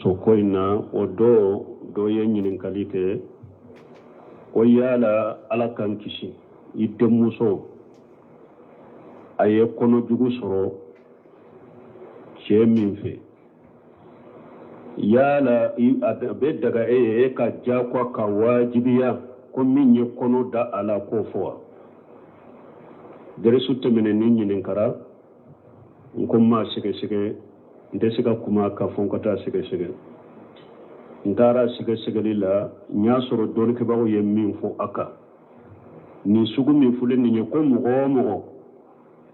sokoina o do ye ñininkali ke o yala ala kan kisi i denmuso a ye kɔnɔ jugu sɔrɔ cɛ min fɛ yala a bɛ daga e ye e ka jakwa ka wajibiya ko min ye kɔnɔ da a la k'o fɔ wa derisu tɛmɛnen ni ɲininkara n ko ma sɛgɛsɛgɛ n tɛ se ka kuma ka fɔ n ka taa sɛgɛsɛgɛ n taara sɛgɛsɛgɛli la n y'a sɔrɔ dɔɔnikɛbagaw ye min fɔ a kan nin sugu min fɔlen nin ye ko mɔgɔ o mɔgɔ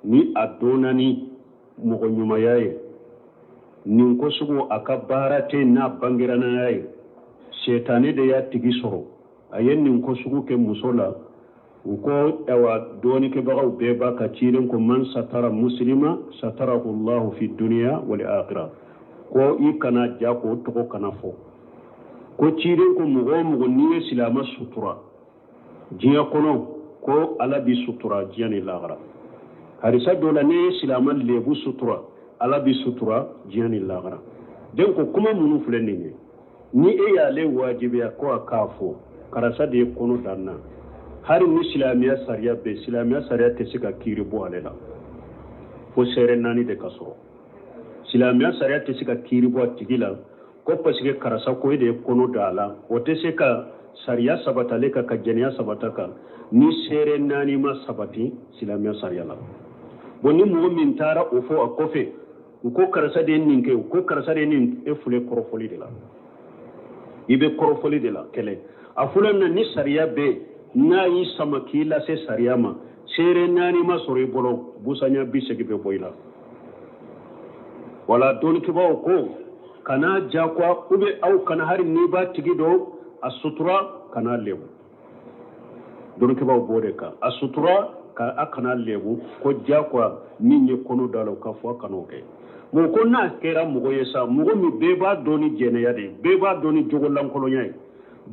ni a donna ni mɔgɔ ɲumanya ye nin ko sugu a ka baara tɛ n'a bangera n'a ye sɛtane de y'a tigi sɔrɔ a ye nin ko sugu kɛ muso la u ko awa dɔɔnikɛbagaw bɛɛ b'a ka cilen ko man satara muslima satarahu Allahu fi dunya wal akhirah ko i kana ja ko tɔgɔ kana fɔ ko cilen ko mɔgɔ o mɔgɔ n'i ye silama sutura diɲɛ kɔnɔ ko ala bi sutura diɲɛ ni lahara harisa dɔ la n'i ye silama lebu sutura ala bi sutura diɲɛ ni lahara den ko kuma minnu filɛ nin ye ni e y'ale wajibiya ko a k'a fɔ karisa de ye kɔnɔ danna hari ni silamiya sariya bɛ silamiya sariya tɛ se ka kiiri bɔ ale la fo seere naani de ka sɔrɔ silamiya sariya tɛ se ka kiiri bɔ a tigi la ko parce que karisa ko e de ye kɔnɔ da a la o tɛ se ka sariya sabatale kan ka jɛnɛya sabata kan ni seere naani ma sabati silamiya sariya la bon ni mɔgɔ min taara o fɔ a kɔfɛ u ko karisa de ye nin kɛ u ko karisa de ye nin e fule kɔrɔfɔli de la i bɛ kɔrɔfɔli de la kɛlɛ a fɔlɔ na ni sariya bɛ n'a y'i sama k'i lase sariya ma seere naani ma sɔrɔ i bolo busanya 80 bɛ bɔ i la wala dɔɔnikɛbagaw ko kana jakwa ube aw kana hari n'i b'a tigi dɔn a sutura kana lebu dɔɔnikɛbagaw b'o de kan a sutura ka a kana lebu ko jakwa min ye kɔnɔ da la o ka fɔ a kana o kɛ mɔgɔ ko n'a kɛra mɔgɔ ye sa mɔgɔ min bɛɛ b'a dɔn ni jɛnɛya de ye bɛɛ b'a dɔn ni jogolankolonɲa ye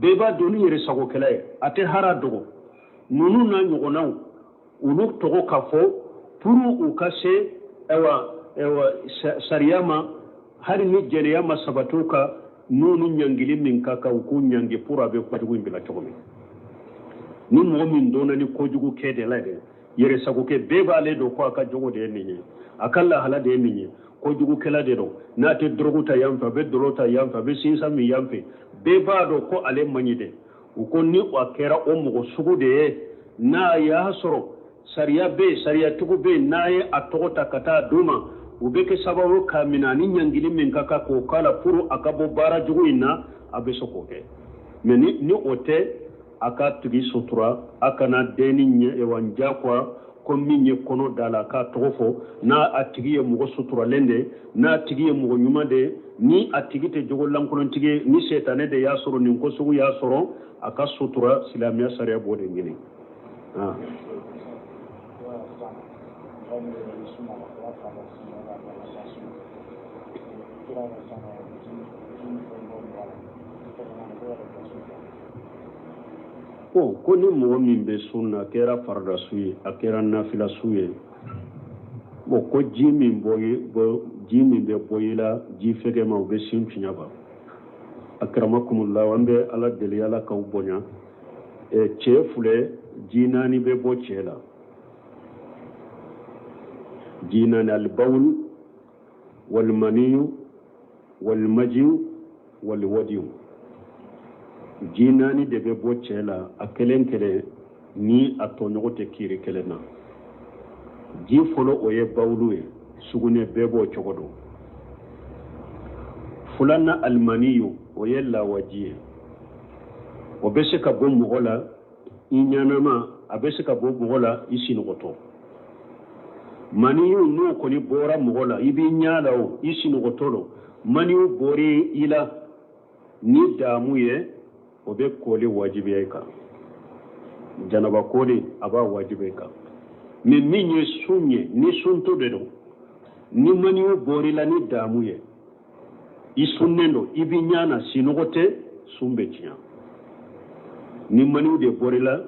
bɛɛ b'a dɔn ni yɛrɛ sagokɛla ye a tɛ hara dogo ninnu n'a ɲɔgɔnnaw olu tɔgɔ ka fɔ pour u ka se sariya ma hali ni jɛnɛya ma sabatiw ka n'olu ɲangili min ka kan u k'u ɲangi pour a bɛ kojugu in bila cogo min ni mɔgɔ min donna ni kojugu kɛ de la dɛ yɛrɛ sagokɛ bɛɛ b'ale dɔn ko a ka jogo de ye nin ye a ka lahala de ye nin ye kojugukɛla de don n'a tɛ dɔrɔgu ta yan fɛ a bɛ dɔrɔ ta yan fɛ a bɛ sinsan min yan fɛ bɛɛ b'a dɔn ko ale man ɲi dɛ u ko ni a kɛra o mɔgɔ sugu de ye n'a y'a sɔrɔ sariya bɛ yen sariyatigiw bɛ yen n'a ye a tɔgɔ ta ka taa d'u ma u bɛ kɛ sababu k'a minɛ ni ɲangili min ka kan k'o k'a la pour a ka bɔ baara jugu in na a bɛ se k'o kɛ mɛ ni o tɛ a ka tigi sutura a kana den ni ɲɛ jakwa ko min ye kɔnɔ da la k'a tɔgɔ fɔ n'a a tigi ye mɔgɔ suturalen de n'a tigi ye mɔgɔ ɲuman de ni a tigi tɛ jogo lankolontigi ye ni sɛtanɛ de y'a sɔrɔ nin ko sugu y'a sɔrɔ a ka sutura silamiya sariya b'o de ɲini ko ni mɔgɔ min bɛ sunna a kɛra farida su ye a kɛra nafila su ye ko ji min bɛ bɔ i la ji fɛgɛ ma o bɛ sin fiɲɛ ba akramakumullah an bɛ ala deli ala k'aw bonya cɛ filɛ ji naani bɛ bɔ cɛ la ji naani albawl walmaniyu walmajiyu walwadiyu ji naani de bɛ bɔ cɛ la a kelen kelen ni a tɔɲɔgɔn tɛ kiiri kelen na ji fɔlɔ o ye bawulu ye sugunɛ bɛɛ b'o cogo don filanan almaniyu o ye lawaji ye o bɛ se ka bɔ mɔgɔ la i ɲanama a bɛ se ka bɔ mɔgɔ la i sinɔgɔtɔ maniyu n'o kɔni bɔra mɔgɔ la i b'i ɲa la o i sinɔgɔtɔ lo maniyu bɔra i la ni daamu ye o bɛ koli wajibiya i kan janaba koli a b'a wajibiya i kan mɛ min ye sun ye ni sunto de don ni maniyu bɔra la ni daamu ye i sunnen don i b'i ɲa na sinɔgɔ tɛ sun bɛ tiɲɛ ni maniyu de bɔra la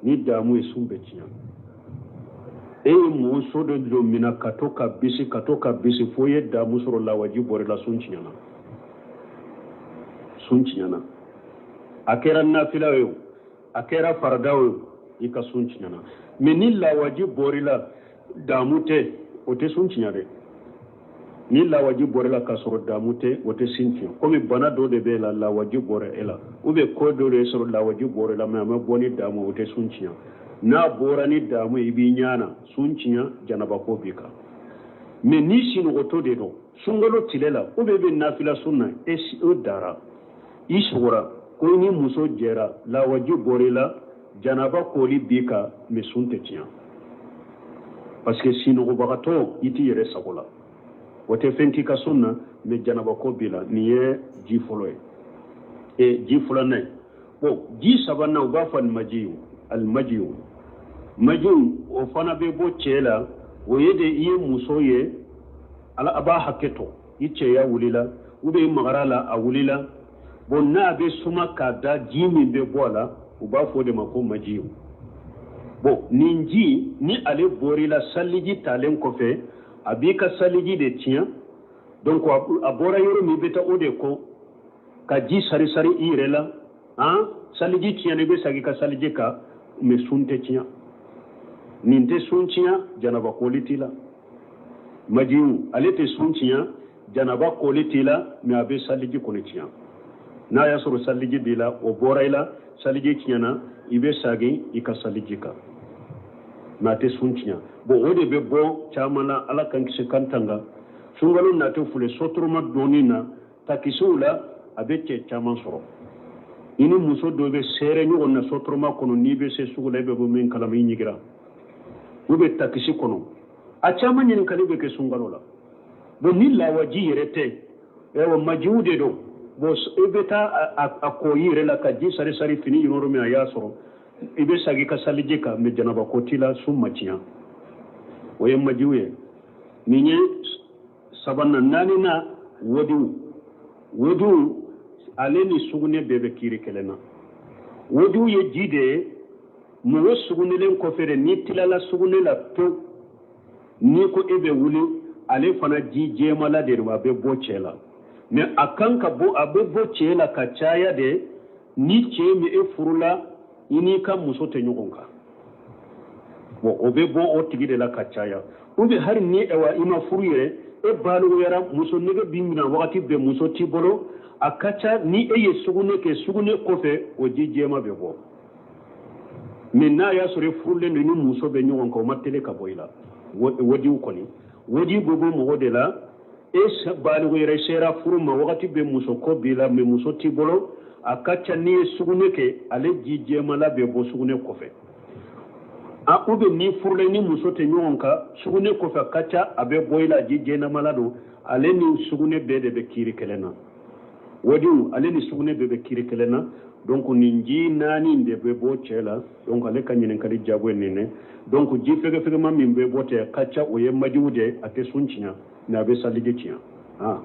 ni daamu ye sun bɛ tiɲɛ e ye mun so de don mina ka to ka bisi fo ye daamu sɔrɔ lawaji bɔra la sun tiɲɛna suncinyana akera nafila yo akera farda yo ika suncinyana mais la wajib borila damute ote suncinyade ni la wajib borila kasoro damute ote sintiyo comme bana do de be la wajib bore ela ube ko do de soro la wajib borila mais ama boni damu ote suncinya na borani damu ibi nyana suncinya janaba ko bika mais ni sinu oto de do sungalo tilela ube be nafila sunna esi o dara ishura ko ni muso jera la wajib borila janaba ko li bika mais sunte tiya parce que sinu ko bagato iti yere sagola wote fenti ka sunna mais janaba ko bila ni ye ji foloye e ji fulana bo ji sabana ba fan majiyu al majiyu o fana be bo chela o yede iye muso ye ala aba haketo ice ya wulila ube magarala a wulila bon na be suma kada jimi be bola uba fo de mako majiyu bo ninji ni ale borila saliji talen kofe abika saliji de tiyan donc abora yoro mi beta ode ko ka ji sari sari irela hein saliji tiyan ne be sagi ka saliji ka me sunte tiyan ninte suntiya janaba kolitila majiyu alete suntiya janaba kolitila me abe saliji konitiya na ya soro saliji bila o boraila saliji tiyana ibe sagi ika saliji ka na te suntiya bo ode be bo chamana ala kan kise kantanga sungalo na te fule sotroma donina takisula abe che chaman soro ini muso dobe sere ni onna sotroma kono nibe se sugula be bo min kala mi nyigira ube takisi kono a chama nyin kalibe ke sungalo la bo ni la waji yerete ewa majude do bo ebeta ko yire la ka ji sari sari fini yoro mi aya soro ibe sagi ka salije ka me janaba kotila summa tiya waye majuye ninye sabanna nani na wodu aleni sugune bebe kiri kelena wodu ye jide mo sugunelen ko fere ni tilala sugunela to ni ko ebe wuli ale fana ji jemala de wa be bochela mais akanka bo abe bochela ka chaya de ni chemi e furula ini ka muso te nyugonka bo obe bo o tigide la ka chaya ube har ni ewa ima furuyere e balu yara muso nege bimina wakati be muso tibolo akacha ni eye sugune kofe o ji jema be bo minna ya sore fulle ni muso be nyugon ko matele ka boyla wodi ukoni wodi gogo mo wodela e balu yere sera furuma wakati be muso ko bila me muso tibolo akacha ni sugune ke ale ji jema la be bo sugune kofe a ube ni furle ni muso te nyonka sugune ko fa kacha abe boyla jije na malado ale ni sugune be de be kiri kelena wodi ale ni sugune be kiri kelena donc ninji nani nde be bo chela donc ale kanyene kadi jabo nene donc ji fege ma min be bote kacha o ye majude ate sunchinya na be salige chiya ah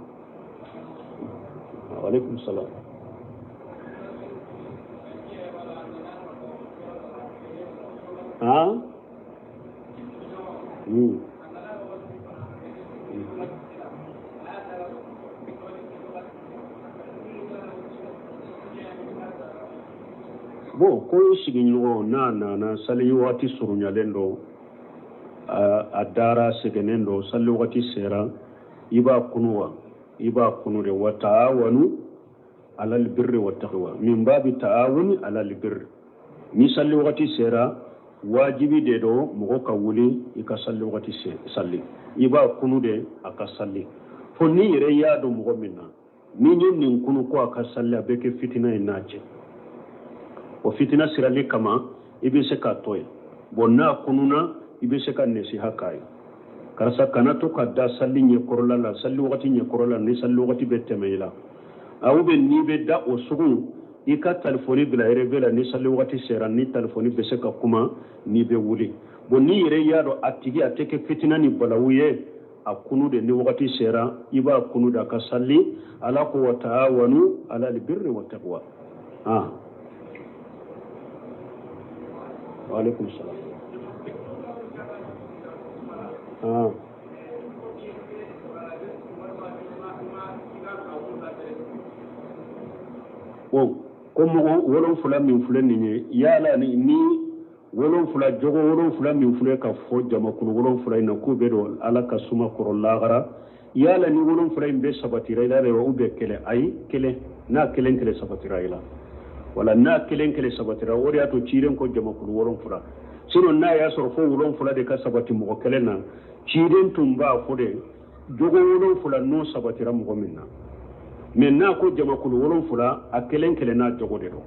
wa alaikum salam ah bo ko siginyo na sali wati surunya lendo adara segenendo sali wati sera iba kunude wa ta'awanu alal birri wat taqwa min babi ta'awun alal birri ni salli wati sera wajibi de do mo ka wuli ika salli wati salli iba kunude aka salli fo ni yere ya do mo minna ni nyin kunu ko aka salli abeke fitina inaje o fitina sirali kama ibe se ka toy bonna kununa ibe se ka nesi hakai karasa kanato kadda salli nye korola la salli wati nye korola ni salli wati betemela awube ni be da o sugun ika telefoni bila revela ni salli wati sera ni telefoni be se ka kuma ni be wuli bonni yere yado atigi ateke fitina ni balawuye akunu de ni wati sera iba kunu da ka salli ala ko wa ta'awanu ala albirri wat taqwa وعليكم السلام bon comme wolon fula min fule ni yala ni wolon fula jogo wolon fula min fule ka fo jama kun wolon fula ina ko be do ala ka suma koro lagara yala ni wolon fula be sabatira ila rewa ube kele ay kele na kelen kele sabatira ila wala na kelen kele sabatira wori ato ciren ko jama kun wolon fula sino na ya soro fo wolon fula de ka sabati mo kele na ciren tumba fo de jogo wolon fula no sabatira mo minna men na ko jama kun wolon fula a kelen kele na jogo de do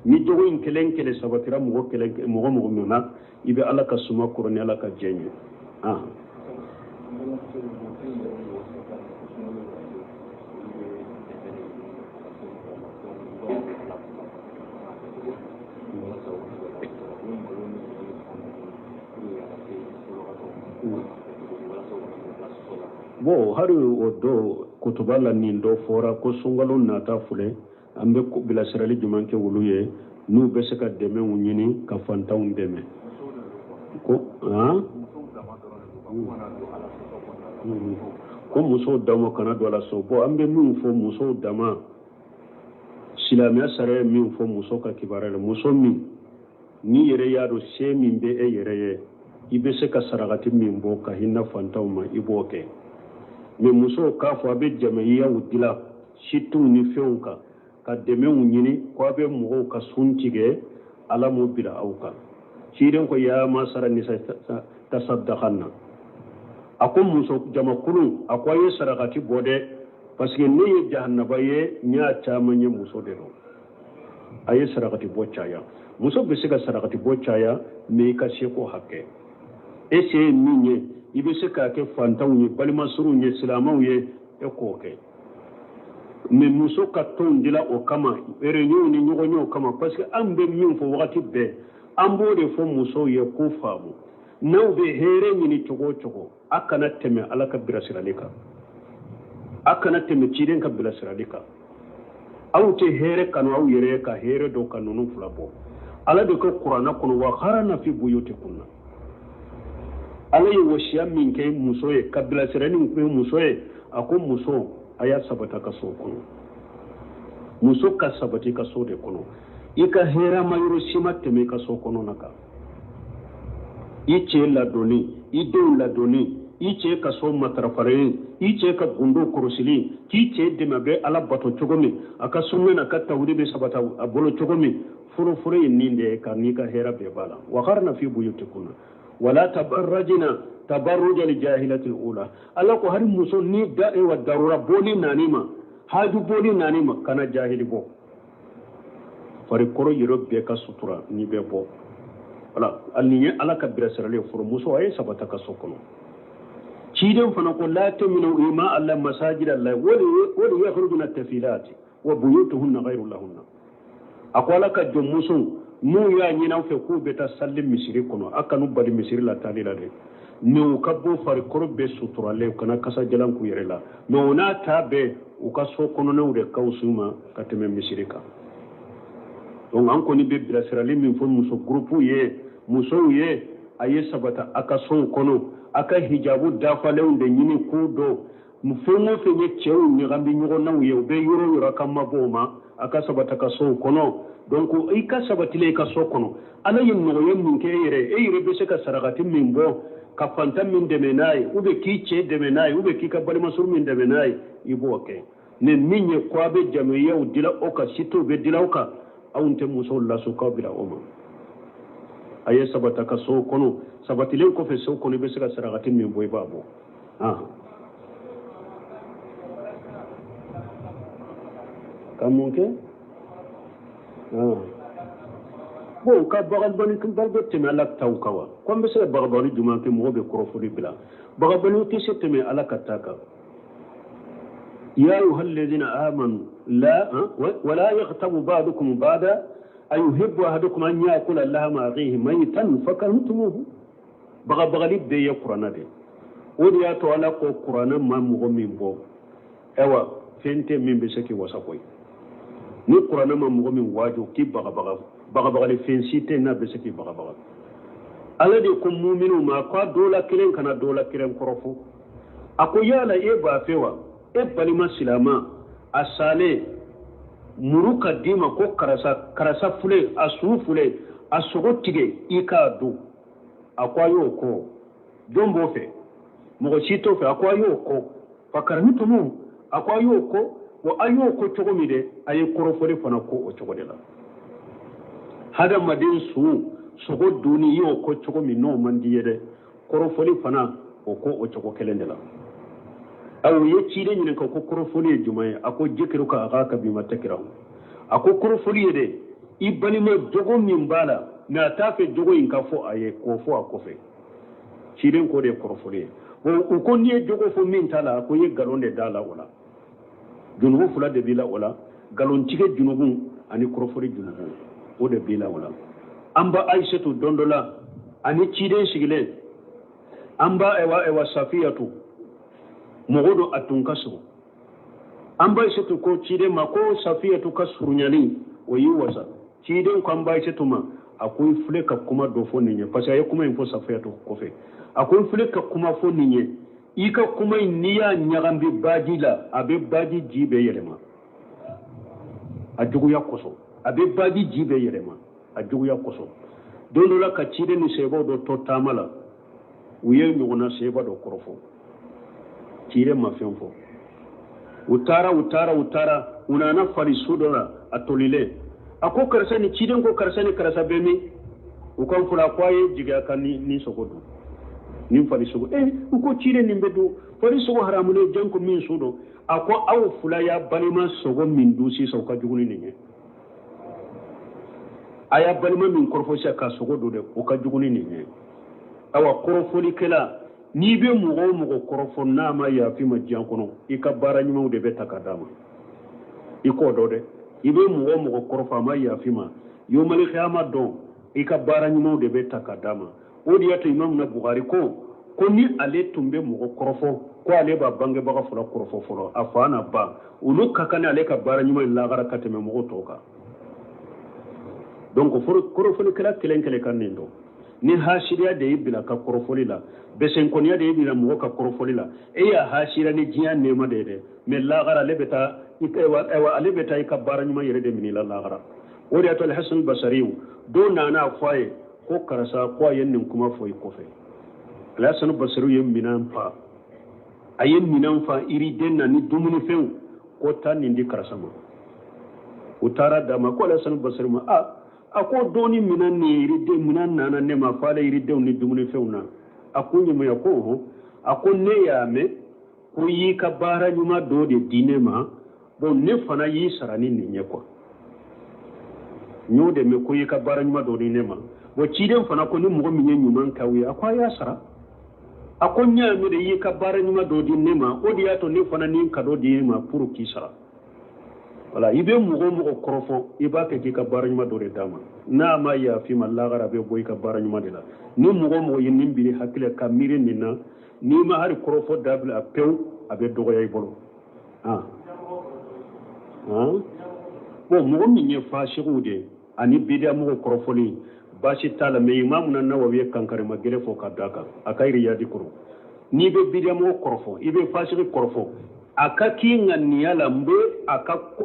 ni jogo in kelen kele sabatira mo kelen mo minna ibe ala ka suma koro ni ala ka jenye bo hari o do kutubala ni do fora ko sungalo nata fule ambe ko bila sirali jumanke wuluye nu be se ka deme wunyini ka fanta undeme ko ko muso dama kana do la so bo ambe min fo muso dama silamiya sare min fo muso ka kibarale muso min ni yere yado se min be e yere ye ibe se ka saragati min bo ka hinna fanta ma iboke mais muso k'a fɔ a bɛ jamaiya wudila situ ni fɛnw kan ka dɛmɛw ɲini ko a bɛ mɔgɔw ka sun tigɛ ala m'o bila aw kan ciren ko ya masara ni tasaddakan na a ko muso jamakulu a ko a ye sarakati bɔ dɛ parce que ne ye jahannaba ye n y'a caman ye muso de don a ye sarakati bɔ caya muso bɛ se ka sarakati bɔ caya mais i ka se ko hakɛ e se ye min ye i bɛ se k'a kɛ fantanw ye balimasuruw ye silamɛw ye e k'o kɛ mais muso ka tɔnw dila o kama réunion ni ɲɔgɔn ye o kama parce que an bɛ min fɔ wagati bɛɛ an b'o de fɔ musow ye k'u faamu n'aw bɛ hɛrɛ ɲini cogo o cogo a kana tɛmɛ ala ka bilasirali kan a kana tɛmɛ ciden ka bilasirali kan aw tɛ hɛrɛ kanu aw yɛrɛ ye ka hɛrɛ dɔw ka ninnu fila bɔ ala de ko kuranna kɔnɔ wa harana fi buyutikunna ala ye wasiya min kɛ muso ye ka bilasirali min kɛ muso ye a ko muso a y'a sabata ka so kɔnɔ muso ka sabati ka so de kɔnɔ i ka hɛrɛ ma yɔrɔ si ma tɛmɛ i ka so kɔnɔna kan i cɛ ladonni i denw ladonni i cɛ ka so matarafalen i cɛ ka gundo kɔrɔsili k'i cɛ dɛmɛ bɛ ala bato cogo min a ka sunna na ka tawhidi bɛ sabata a bolo cogo min furu ye nin de ye ka n'i ka hɛrɛ bɛɛ b'a la wa qarna fi buyutikunna wala tabarrajina tabarruj al-jahilati al-ula Allah ko har muso ni da'i wa darura boli nanima haju boli nanima kana jahili bo fari koro yiro be ka sutura ni be bo wala alniye ala ka birasirale furu muso ay sabata ka sokono ciden fana ko la taminu ima alla masajid Allah wali yakhrujuna tafilati wa buyutuhunna ghayru lahunna akwala ka jom muso mu ya nyina fe ko beta sallim misiri kono akanu bali misiri la talila de ne ka bo fari koro be sutura le kana kasa jalan ku yere la no na ta be u ka so kono ne de kausuma ka teme misiri ka donc an ko ni be bilasirali min fo muso groupe ye muso ye aye sabata aka so kono aka hijabu dafa le unde nyini ku do mu fengo fe ye chew ni gambi nyugo na ye be yoro yoro kama boma aka sabata ka so kono donc i ka sabatile ka so kono ala yin no yen min ke yere be se ka saragati min bo ka fanta min deme nay ube ki che deme nay ube ki ka bali masur min deme nay ibo ke ne min ye ko be jamiya u dila o ka sito be dila o ka awunte muso la so ka bila o ma aye sabata ka so kono sabatile ko fe so kono be se ka saragati min bo ibabo kamunke bon ka bagabani kum barbe teme ala taw kawa kombe se bagabani juma ke mo be korofuri bila bagabani ke se teme ala kataka ya ayyuhalladhina amanu la wala yaghtabu ba'dukum ba'da ayuhibbu ahadukum an ya'kula lahma akhihi maytan fakarhtumuhu bagabali be ya qur'ana de odi ya to ala ko qur'ana ma mo min bo ewa fente min be se ki wasa koy ni qur'ana ma mo min wajo ki baga le fensite na be se ki baga ala de ko mu'minu ma ko dola kilen kana dola kilen korofo ako yala e ba fewa e balima silama asale muruka dima ko karasa fule asu fule asogo tige ika do akwayo ko jombo fe mo sito fe akwayo ko fakarami to mo akwayo ko wo ayo ko chogo mide ay korofole fana ko o chogo de la hada madin su sogo duni yo ko chogo mi no mandi yede korofole fana o ko o chogo kelende la aw ye chide nyine ko korofole jumay ako jekiru ka aka bi matakira ako korofole yede ibani ma jogo min bala na tafe jogo in ka fo aye ko fo akofe chide ko de korofole wo ko ni jogo fo min tala ko ye galonde dala wala junubu fula de bila wala galon tige junubu ani korofole junubu o de bila wala amba aishatu dondola ani chide shigile amba ewa safiyatu mogodo atunkasu amba aishatu ko chide ma ko safiyatu kasurunyani oyi wasa chide ko amba aishatu ma akoy fule ka kuma do fo ninye parce que kuma info safiyatu ko fe akoy fule ka kuma fo ninye ika kuma niya nyagambi badila abe badi jibe yerema ajugu yakoso abe badi jibe yerema ajugu yakoso dondola ka chide ni sebo do totamala uye ngona sebo do korofo chire mafenfo utara unana fari sudora atolile ako karsani chide ko karsani karasa bemi ukon fula kwaye jiga kan ni sogodo nin fari sugo uko chire nimbedu fari sugo haramune janko min sudo ako aw fula ya balima sogo min dusi sauka juguni ninye aya balima min korfo ka sogo do de o ka juguni ninye awa korofoli kala ni be mugo korofo na ma ya fi ma jankono ika bara nyuma de beta kadama iko do de ibe mugo korofo ma ya fi ma yo mali khama don ika bara nyuma de beta kadama odi yato imam na bukhari ko ni ale tumbe mugo korofo ko ale ba bange ba fula korofo folo afana ba ulu kakane ale ka bara nyuma la gara kateme mugo toka donc korofo kala kelenkele kanendo ni hashiriya de ibila ka korofoli la besen konya de ibila mugo ka korofoli la ya hashira ni jiya nema de me la gara lebeta ewa alebeta ka bara nyuma yere de minila la gara odi yato al hasan basari do nana faye ko karasa ko yennin kuma foyi kofe alasanu basiru yen minan fa ayen minan fa iri denna ni dumuni few ko tan ni karasa ma utara da ma ko alasanu basiru ma ako doni minan ni iri de minan nana ne ma fa la iri de ni dumuni few na akunyi mo yako ako ne ya me ko yi ka bara nyuma do de dinema bon ne fana yi sarani ni nyeko nyode me ko yi ka bara nyuma do ni nema wo ciden fana ko ni mugo minye nyuman kawi akwa ya sara akonya mi de yi ka bara nyuma do di nema odi ya to ni fana ni kado di ma puru ki sara wala ibe mugo korofo iba ke ki ka bara nyuma do de dama na ma ya fi mallagara be boy ka bara nyuma de la ni mugo yin nimbiri hakile ka miri nina ni ma hari korofo dabla a pew abe dogo yay bolo bo mugo minye fashiru de ani bidia mugo korofoli bashi tala me imamu na nawawi kankare magere fo kadaka akairi yadi kuro ni be bidamo korfo ibe fasiri korfo akaki nganiala mbe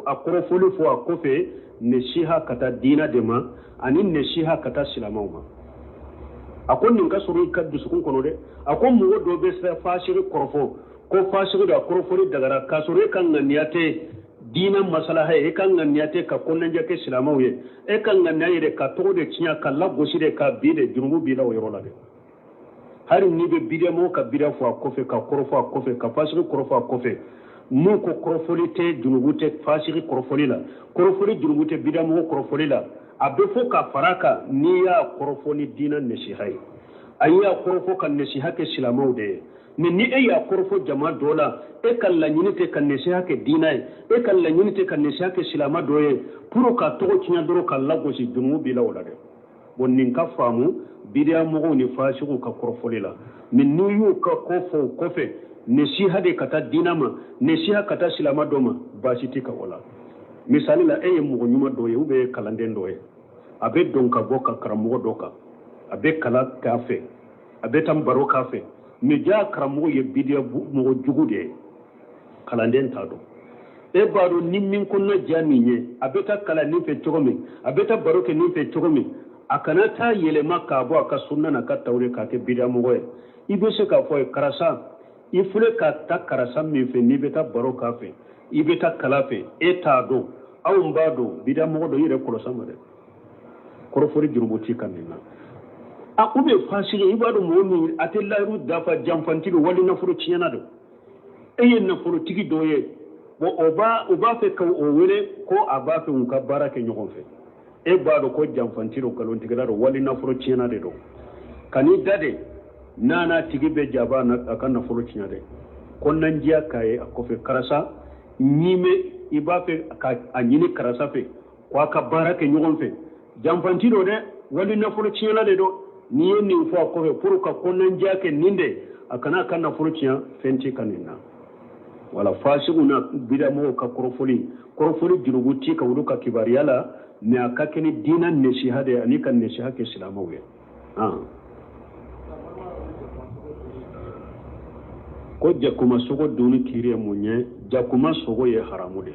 akorofoli fo akofe neshiha kata dina dema ani neshiha kata silamauma akon ninka suru kaddu sukun kono de akon mugo do be fasiri korfo ko fasiri da korofoli dagara kasure kan nganiate dina masala hay kan nganyate ka konanja ke silamawye kan nganyade ka to de tinya ka lagosi de ka bide jurumbu bila yorola de hari ni be bide mo ka bida fo kofe ka korofo kofe ka fasiri korofo kofe mu ko korofolite junubute fasiri korofolila korofoli junubute bida mo korofolila abe fo ka faraka ni ya korofoni dina nesihay ayya korofo kan nesiha ke silamawde ni ya korofo jama dola kan la nyinite kan nesiha ke dinai kan la nyinite kan nesiha ke silama doye puro ka to tinya doro kan la gosi dumu bila wala de bonnin ka famu bidia mo ni fashiku ka korofolila min nuyu ka kofo kofe nesiha de kata dinama nesiha kata silama doma basiti ka wala misali la mo nyuma doye ube kalanden doye abe donka boka karamo doka abe kala kafe abe tambaro kafe me ja karamo ye bidia mo jugude kalanden tado e baro nimmin kunna jaminye abeta kala ni fe togomi abeta baroke ni fe togomi akana ta yelema ka bo aka sunna na ka tawre ka ke bidamu goye ibe se ka fo karasa ifule ka ta karasa min fe ni beta baro ka fe ibeta kala fe eta do aw mbado bidamu do yire kolo samade koro fori jurubuti kanina a ube fasile ibado momi atella ru dafa jamfantido wali na furu ciyana do eyen na furu tigi doye bo oba fe ka o wele ko aba fe un ka barake nyogon fe e bado ko jamfantiro kalon tigara wali na furu ciyana de do kani dade nana tigi be jaba na akan na furu ciyana de konnan jiya kaye akofe karasa nyime iba fe ka anyini karasa fe ko aka barake nyogon fe jamfantiro de wali na furu ciyana de do ni yen ni fo akofe pour ka konnan jiya ke ninde akana kan na furu ciyana fenti kanina wala fasiguna bida mo ka korofoli juruguti ka wuruka kibariyala ne akakeni dina neshihade anika neshihake islamawe ko jakuma sogo duni kiriye munye jakuma sogo ye haramude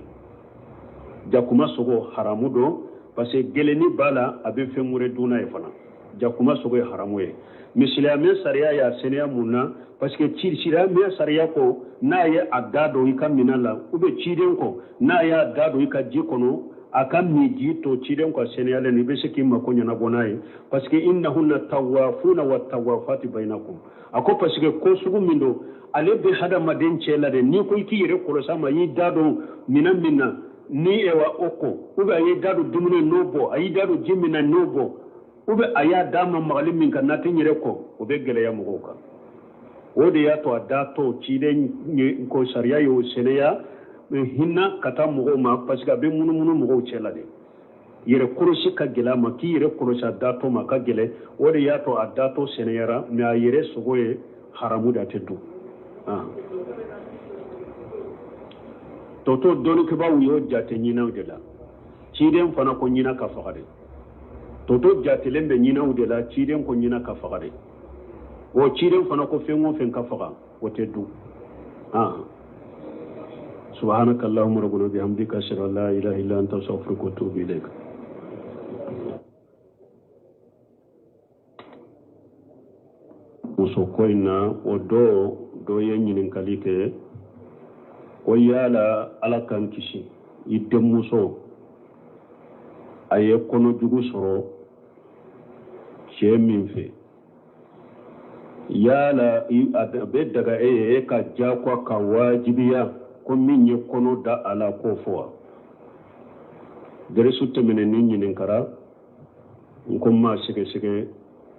jakuma sogo haramudo parce que geleni bala abe femure duna e fana jakuma sogo ye haramuye misilame sariya ya seniya munna parce que cira me sariya ko na ye adado ika minala ube ciden ko na ye adado ika jikono aka miji to ciden ko seniya le ni be seki makonya na bonaye parce que innahunna tawafuna wa tawafati bainakum ako parce que ko sugu mindo ale be hada maden cela de ni ko iki yere ko sama yi dado minna ni ewa oko ube yi dado dumune nobo ayi dado jimina nobo ube aya dama magali min kan natin yere ko ube gele ya mugoka ode ya to adato ciden ko sariya yo seneya hinna kata mugo ma parce que be munu mugo cela de yere kuroshi ka gela ma ki yere kuroshi adato ma ka gele ode ya to adato seneyara me yere sogoye haramu da tedu toto doni ke ba wuyo jate nyina udela ciden fana ko nyina ka fakade toto jatelembe nyina udela ciden ko nyina ka fakade wo ciden fana ko fengo fen ka faga wote du subhanaka allahumma rabbana bihamdika ashhadu an la ilaha illa anta astaghfiruka wa atubu ilaik muso koina o do yenyinin kalike o yala ala kan kisi idde muso aye kono jugu soro ce min fe yala be daga e ka jakwa ka wajibiya ko min ye kono da ala ko fo dere sutte menen ni nyinin kara ko ma sige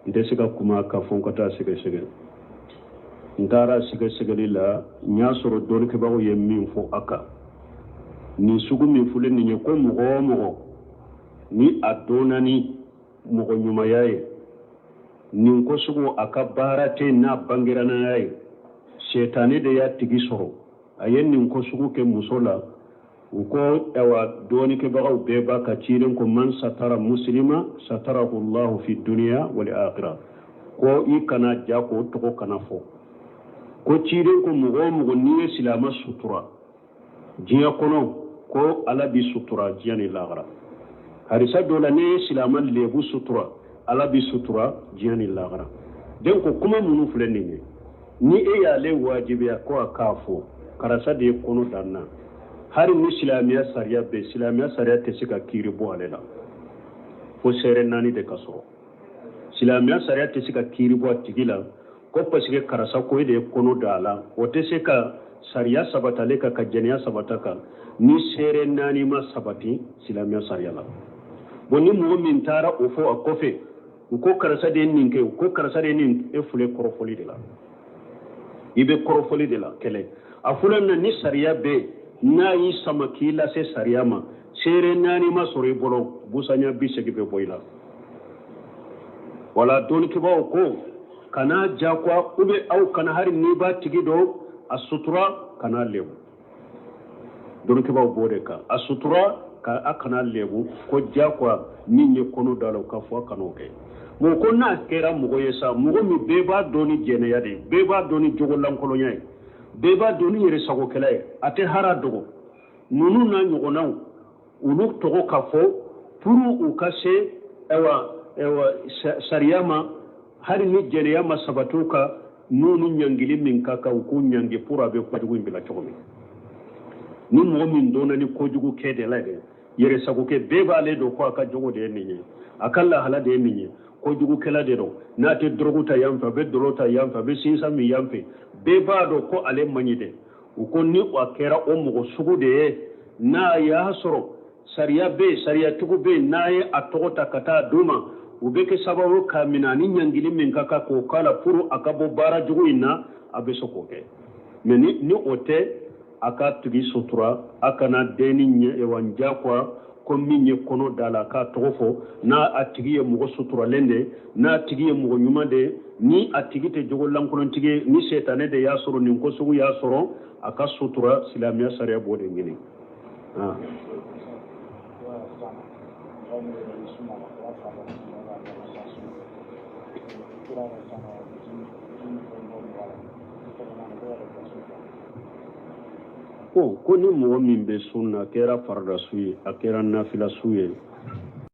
nde siga kuma ka fon kata sige ndara sige lila nya soro don ke bawo ye min fo aka ni sugu min fule ni ko mo ni adonani mo nyuma yaye nin ko sugu aka barate na bangirana yayi shetani de ya tigi soro ayen nin ko sugu ke musola ko ewa doni ke bagaw be ba ka ciren ko man satara muslima satarahu Allah fi dunya wal akhirah ko ikana jako to ko kana fo ko ciren ko mugo ni silama sutura jiya kono ko ala bi sutura jiyani lagra harisa dola ne silama lebu sutura ala bi sutura jiyani lagra den ko kuma munu fulani ni e ya le wajibi ko akafo karasa de kono danna hari ni silamiya sariya be silamiya sariya te sika kiri bo alela fo sere nani de kaso silamiya sariya te sika kiri bo tigila ko pasike karasa ko de kono dala o te sika sariya sabata le ka kajeniya sabata ka ni sere nani ma sabati silamiya sariya la bonni mo min tara o fo akofe ko karasa de ninke ko karasa de nin e fule korofoli de la ibe korofoli de la kele afulan ni sariya be na yi samaki la se sariyama sere nani ma sore bolo busanya bisegi be boyla wala don ke ba ko kana jakwa ube au kana hari ni ba tigido asutura kana lebu don ke ba bode ka asutura ka akana lebu ko jakwa ninye kono dalo ka fo kana oke mo ko na kera mugo yesa mugo mi beba doni jene yade beba doni jogolan kolonyai beba doni yere sago kelaye ate hara dogo nunu na ɲɔgɔnnaw olu tɔgɔ ka fɔ pour u ka se sariya ma hali ni jɛnɛya ma sabatu ka n'olu ɲangili min ka kan u k'u ɲangi pour a bɛ kojugu in bila cogo min ni mɔgɔ min donna ni kojugu kɛ de la dɛ yɛrɛsagokɛ bɛɛ b'ale dɔn ko a ka jogo de ye nin ye a ka lahala de ye nin ye kojugukɛla de don n'a tɛ dɔrɔgu ta yan fɛ a bɛ dɔrɔ ta yan fɛ a bɛ sinsan min yan fɛ bɛɛ b'a dɔn ko ale man ɲi dɛ u ko ni a kɛra o mɔgɔ sugu de ye n'a y'a sɔrɔ sariya bɛ yen sariyatigiw bɛ yen n'a ye a tɔgɔ ta ka taa d'u ma u bɛ kɛ sababu ka minɛ ni ɲangili min ka kan k'o k'a la pour a ka bɔ baara jugu in na a bɛ se k'o kɛ mɛ ni o tɛ a ka tigi sutura a kana den ni diyagoya ko min ye kɔnɔ da la k'a tɔgɔ fɔ n'a a tigi ye mɔgɔ suturalen de n'a tigi ye mɔgɔ ɲuman de ni a tigi tɛ jogo lankolontigi ye ni setanɛ de y'a sɔrɔ nin ko sugu y'a sɔrɔ a ka sutura silamɛya sariya b'o de ɲini ko ni mɔgɔ min bɛ sunna a kɛra farida su ye a kɛra nafila su ye